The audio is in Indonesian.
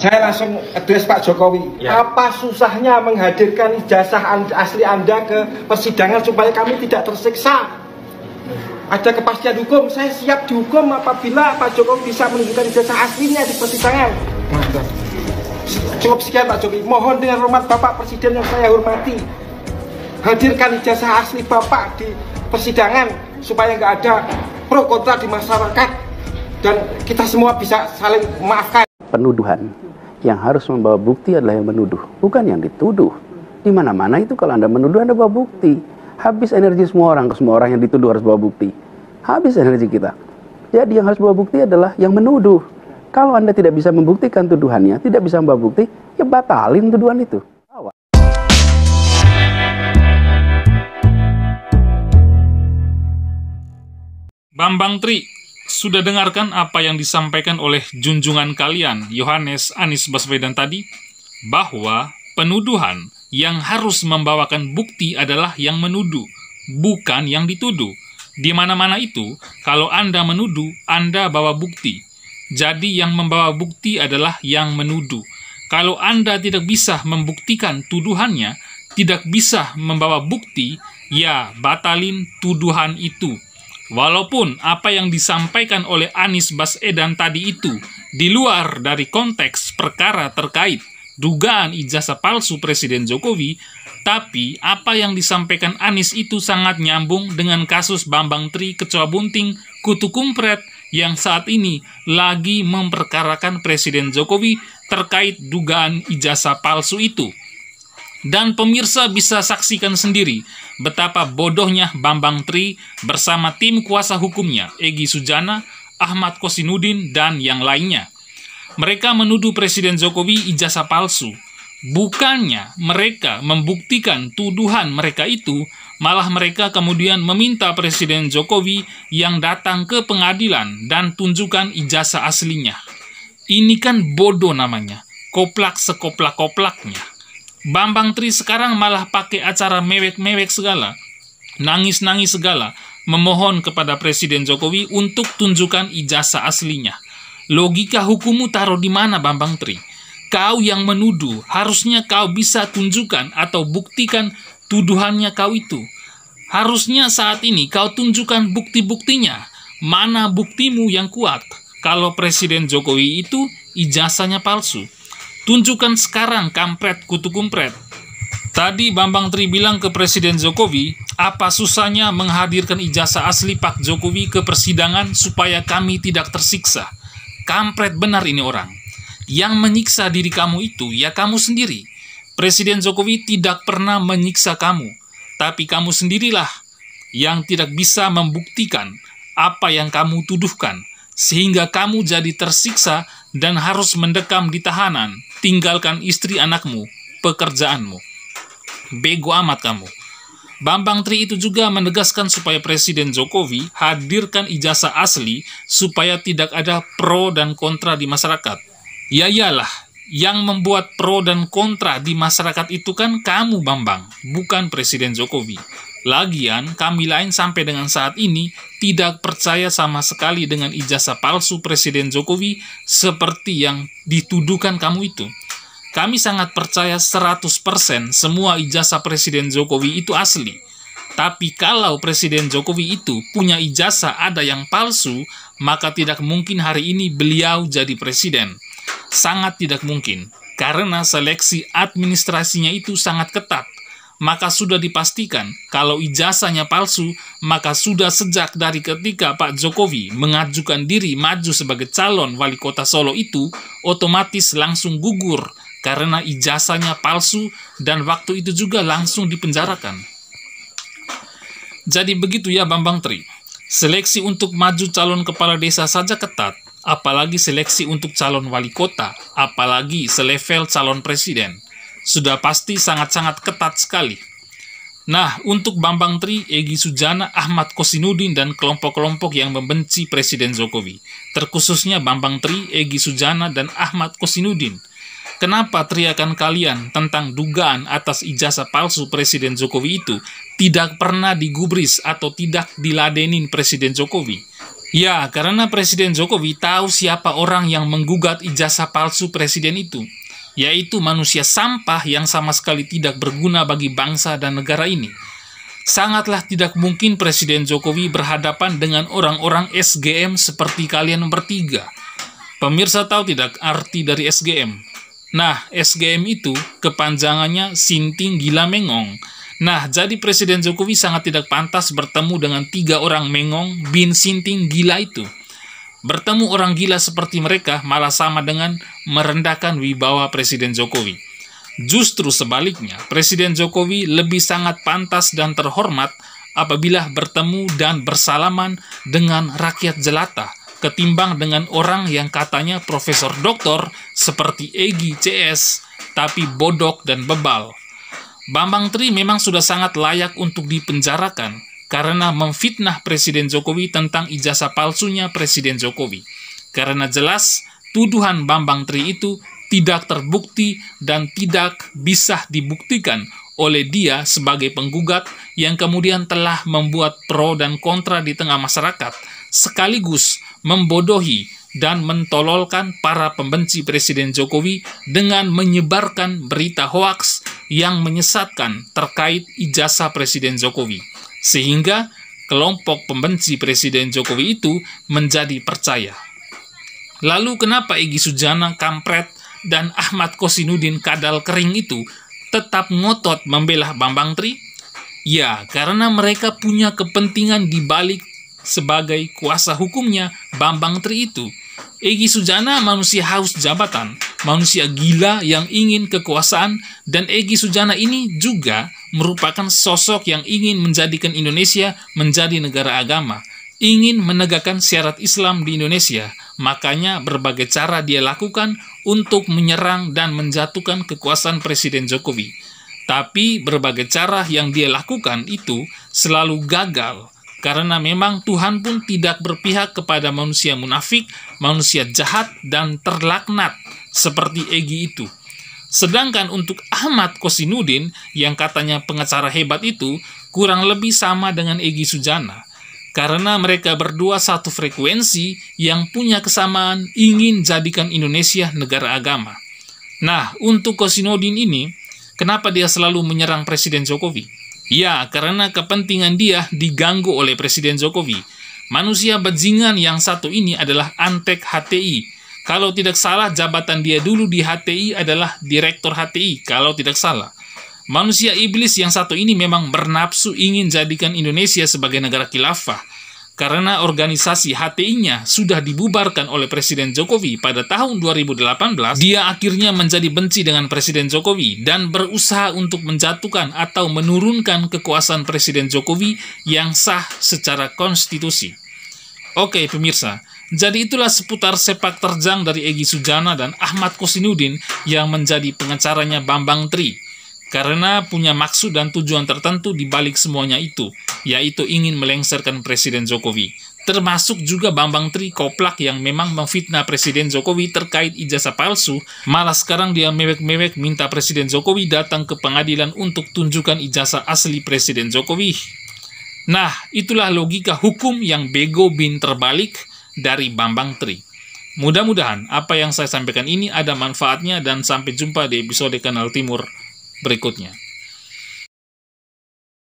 Saya langsung address Pak Jokowi. Ya. Apa susahnya menghadirkan ijazah asli Anda ke persidangan supaya kami tidak tersiksa? Ada kepastian hukum. Saya siap dihukum apabila Pak Jokowi bisa menunjukkan ijazah aslinya di persidangan. Cukup sekian Pak Jokowi. Mohon dengan hormat Bapak Presiden yang saya hormati, hadirkan ijazah asli Bapak di persidangan supaya nggak ada pro kontra di masyarakat dan kita semua bisa saling memaafkan. Penuduhan yang harus membawa bukti adalah yang menuduh, bukan yang dituduh. Di mana-mana itu kalau Anda menuduh, Anda bawa bukti. Habis energi semua orang yang dituduh harus bawa bukti. Habis energi kita. Jadi yang harus bawa bukti adalah yang menuduh. Kalau Anda tidak bisa membuktikan tuduhannya, tidak bisa membawa bukti, ya batalin tuduhan itu. Bambang Tri, sudah dengarkan apa yang disampaikan oleh junjungan kalian, Yohanes Anies Baswedan tadi? Bahwa penuduhan yang harus membawakan bukti adalah yang menuduh, bukan yang dituduh. Di mana-mana itu, kalau Anda menuduh, Anda bawa bukti. Jadi yang membawa bukti adalah yang menuduh. Kalau Anda tidak bisa membuktikan tuduhannya, tidak bisa membawa bukti, ya batalin tuduhan itu. Walaupun apa yang disampaikan oleh Anies Baswedan tadi itu di luar dari konteks perkara terkait dugaan ijazah palsu Presiden Jokowi, tapi apa yang disampaikan Anies itu sangat nyambung dengan kasus Bambang Tri Kecoa Bunting Kutu Kumpret yang saat ini lagi memperkarakan Presiden Jokowi terkait dugaan ijazah palsu itu. Dan pemirsa bisa saksikan sendiri betapa bodohnya Bambang Tri bersama tim kuasa hukumnya, Egy Sujana, Ahmad Kosinudin, dan yang lainnya. Mereka menuduh Presiden Jokowi ijazah palsu. Bukannya mereka membuktikan tuduhan mereka itu, malah mereka kemudian meminta Presiden Jokowi yang datang ke pengadilan dan tunjukkan ijazah aslinya. Ini kan bodoh namanya, koplak sekoplak-koplaknya. Bambang Tri sekarang malah pakai acara mewek-mewek segala, nangis-nangis segala, memohon kepada Presiden Jokowi untuk tunjukkan ijazah aslinya. Logika hukummu taruh di mana, Bambang Tri? Kau yang menuduh, harusnya kau bisa tunjukkan atau buktikan tuduhannya kau itu. Harusnya saat ini kau tunjukkan bukti-buktinya. Mana buktimu yang kuat kalau Presiden Jokowi itu ijazahnya palsu? Tunjukkan sekarang, kampret kutu kumpret. Tadi Bambang Tri bilang ke Presiden Jokowi, apa susahnya menghadirkan ijazah asli Pak Jokowi ke persidangan supaya kami tidak tersiksa. Kampret benar ini orang. Yang menyiksa diri kamu itu, ya kamu sendiri. Presiden Jokowi tidak pernah menyiksa kamu, tapi kamu sendirilah yang tidak bisa membuktikan apa yang kamu tuduhkan, sehingga kamu jadi tersiksa dan harus mendekam di tahanan, tinggalkan istri anakmu, pekerjaanmu. Bego amat kamu. Bambang Tri itu juga menegaskan supaya Presiden Jokowi hadirkan ijazah asli supaya tidak ada pro dan kontra di masyarakat. Ya iyalah, yang membuat pro dan kontra di masyarakat itu kan kamu Bambang, bukan Presiden Jokowi. Lagian, kami lain sampai dengan saat ini tidak percaya sama sekali dengan ijazah palsu Presiden Jokowi seperti yang dituduhkan kamu itu. Kami sangat percaya 100% semua ijazah Presiden Jokowi itu asli. Tapi kalau Presiden Jokowi itu punya ijazah ada yang palsu, maka tidak mungkin hari ini beliau jadi presiden. Sangat tidak mungkin, karena seleksi administrasinya itu sangat ketat. Maka sudah dipastikan kalau ijazahnya palsu, maka sudah sejak dari ketika Pak Jokowi mengajukan diri maju sebagai calon wali kota Solo itu, otomatis langsung gugur karena ijazahnya palsu dan waktu itu juga langsung dipenjarakan. Jadi begitu ya Bambang Tri. Seleksi untuk maju calon kepala desa saja ketat, apalagi seleksi untuk calon wali kota, apalagi selevel calon presiden. Sudah pasti sangat-sangat ketat sekali. Nah, untuk Bambang Tri, Egy Sujana, Ahmad Kosinudin, dan kelompok-kelompok yang membenci Presiden Jokowi, terkhususnya Bambang Tri, Egy Sujana, dan Ahmad Kosinudin, kenapa teriakan kalian tentang dugaan atas ijazah palsu Presiden Jokowi itu tidak pernah digubris atau tidak diladenin Presiden Jokowi? Ya, karena Presiden Jokowi tahu siapa orang yang menggugat ijazah palsu presiden itu, yaitu manusia sampah yang sama sekali tidak berguna bagi bangsa dan negara ini. Sangatlah tidak mungkin Presiden Jokowi berhadapan dengan orang-orang SGM seperti kalian bertiga. Pemirsa tahu tidak arti dari SGM? Nah, SGM itu kepanjangannya Sinting Gila Mengong. Nah, jadi Presiden Jokowi sangat tidak pantas bertemu dengan 3 orang Mengong bin Sinting Gila itu. Bertemu orang gila seperti mereka malah sama dengan merendahkan wibawa Presiden Jokowi. Justru sebaliknya, Presiden Jokowi lebih sangat pantas dan terhormat apabila bertemu dan bersalaman dengan rakyat jelata, ketimbang dengan orang yang katanya profesor doktor seperti Egy CS, tapi bodok dan bebal. Bambang Tri memang sudah sangat layak untuk dipenjarakan karena memfitnah Presiden Jokowi tentang ijazah palsunya Presiden Jokowi. Karena jelas tuduhan Bambang Tri itu tidak terbukti dan tidak bisa dibuktikan oleh dia sebagai penggugat yang kemudian telah membuat pro dan kontra di tengah masyarakat, sekaligus membodohi dan mentololkan para pembenci Presiden Jokowi dengan menyebarkan berita hoaks yang menyesatkan terkait ijazah Presiden Jokowi. Sehingga kelompok pembenci Presiden Jokowi itu menjadi percaya. Lalu kenapa Egy Sujana, kampret, dan Ahmad Kosinudin kadal kering itu tetap ngotot membela Bambang Tri? Ya, karena mereka punya kepentingan di balik sebagai kuasa hukumnya Bambang Tri itu. Egy Sujana manusia haus jabatan, manusia gila yang ingin kekuasaan, dan Egy Sujana ini juga merupakan sosok yang ingin menjadikan Indonesia menjadi negara agama, ingin menegakkan syariat Islam di Indonesia. Makanya berbagai cara dia lakukan untuk menyerang dan menjatuhkan kekuasaan Presiden Jokowi. Tapi berbagai cara yang dia lakukan itu selalu gagal, karena memang Tuhan pun tidak berpihak kepada manusia munafik, manusia jahat, dan terlaknat seperti Egy itu. Sedangkan untuk Ahmad Kosinudin yang katanya pengacara hebat itu kurang lebih sama dengan Egy Sujana. Karena mereka berdua satu frekuensi yang punya kesamaan ingin jadikan Indonesia negara agama. Nah, untuk Kosinudin ini, kenapa dia selalu menyerang Presiden Jokowi? Ya, karena kepentingan dia diganggu oleh Presiden Jokowi. Manusia bajingan yang satu ini adalah antek HTI. Kalau tidak salah, jabatan dia dulu di HTI adalah Direktur HTI, kalau tidak salah. Manusia iblis yang satu ini memang bernafsu ingin jadikan Indonesia sebagai negara khilafah. Karena organisasi HTI-nya sudah dibubarkan oleh Presiden Jokowi pada tahun 2018, dia akhirnya menjadi benci dengan Presiden Jokowi dan berusaha untuk menjatuhkan atau menurunkan kekuasaan Presiden Jokowi yang sah secara konstitusi. Oke pemirsa, jadi itulah seputar sepak terjang dari Egy Sujana dan Ahmad Kosinudin yang menjadi pengacaranya Bambang Tri. Karena punya maksud dan tujuan tertentu di balik semuanya itu, yaitu ingin melengsarkan Presiden Jokowi. Termasuk juga Bambang Tri koplak yang memang memfitnah Presiden Jokowi terkait ijazah palsu, malah sekarang dia mewek-mewek minta Presiden Jokowi datang ke pengadilan untuk tunjukkan ijazah asli Presiden Jokowi. Nah, itulah logika hukum yang bego bin terbalik dari Bambang Tri. Mudah-mudahan apa yang saya sampaikan ini ada manfaatnya dan sampai jumpa di episode Kanal Timur berikutnya.